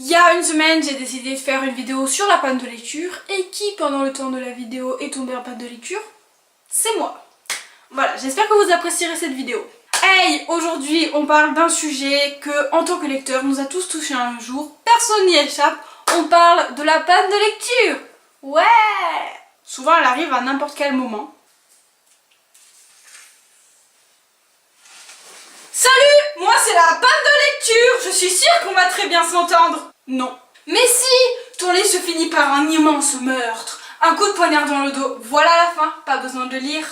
Il y a une semaine, j'ai décidé de faire une vidéo sur la panne de lecture. Et qui, pendant le temps de la vidéo, est tombé en panne de lecture? C'est moi. Voilà, j'espère que vous apprécierez cette vidéo. Hey, aujourd'hui, on parle d'un sujet que, en tant que lecteur, nous a tous touché un jour. Personne n'y échappe. On parle de la panne de lecture. Ouais! Souvent, elle arrive à n'importe quel moment. Salut! Moi, c'est la panne de lecture. Je suis sûre qu'on va très bien s'entendre. Non. Mais si! Ton livre se finit par un immense meurtre. Un coup de poignard dans le dos. Voilà la fin. Pas besoin de lire.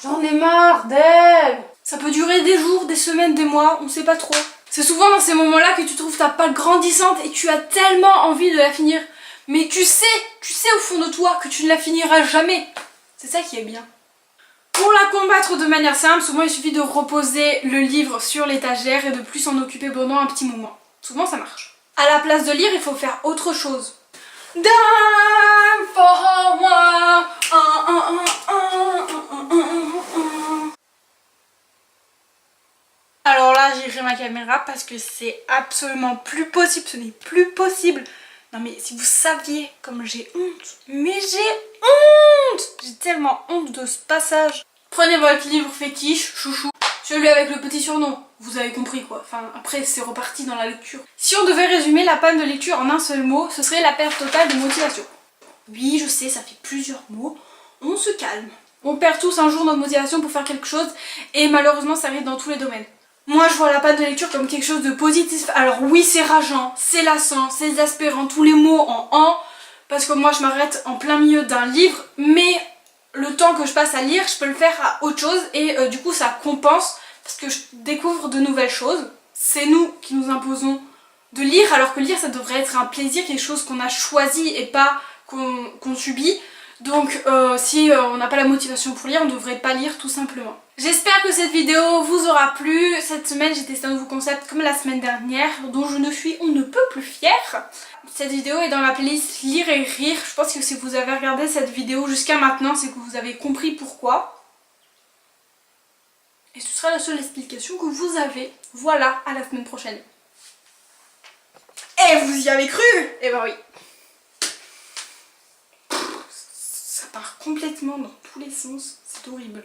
J'en ai marre d'elle. Ça peut durer des jours, des semaines, des mois, on sait pas trop. C'est souvent dans ces moments-là que tu trouves ta patte grandissante et tu as tellement envie de la finir. Mais tu sais au fond de toi que tu ne la finiras jamais. C'est ça qui est bien. Pour la combattre de manière simple, souvent il suffit de reposer le livre sur l'étagère et de plus s'en occuper pendant un petit moment. Souvent ça marche. À la place de lire, il faut faire autre chose. Down for moi. Alors là, j'irai ma caméra parce que c'est absolument plus possible, ce n'est plus possible. Non mais si vous saviez comme j'ai honte, mais j'ai honte! J'ai tellement honte de ce passage. Prenez votre livre fétiche, chouchou, celui avec le petit surnom, vous avez compris quoi. Enfin après c'est reparti dans la lecture. Si on devait résumer la panne de lecture en un seul mot, ce serait la perte totale de motivation. Oui je sais, ça fait plusieurs mots, on se calme. On perd tous un jour notre motivation pour faire quelque chose et malheureusement ça arrive dans tous les domaines. Moi je vois la panne de lecture comme quelque chose de positif. Alors oui c'est rageant, c'est lassant, c'est exaspérant, tous les mots en "en", parce que moi je m'arrête en plein milieu d'un livre, mais le temps que je passe à lire, je peux le faire à autre chose et du coup ça compense parce que je découvre de nouvelles choses. C'est nous qui nous imposons de lire, alors que lire ça devrait être un plaisir, quelque chose qu'on a choisi et pas qu'on subit. Donc si on n'a pas la motivation pour lire, on ne devrait pas lire tout simplement. J'espère que cette vidéo vous aura plu. Cette semaine j'ai testé un nouveau concept comme la semaine dernière dont je ne suis on ne peut plus fière. Cette vidéo est dans la playlist Lire et Rire. Je pense que si vous avez regardé cette vidéo jusqu'à maintenant, c'est que vous avez compris pourquoi. Et ce sera la seule explication que vous avez. Voilà, à la semaine prochaine. Et vous y avez cru? Eh ben oui. Ça part complètement dans tous les sens, c'est horrible.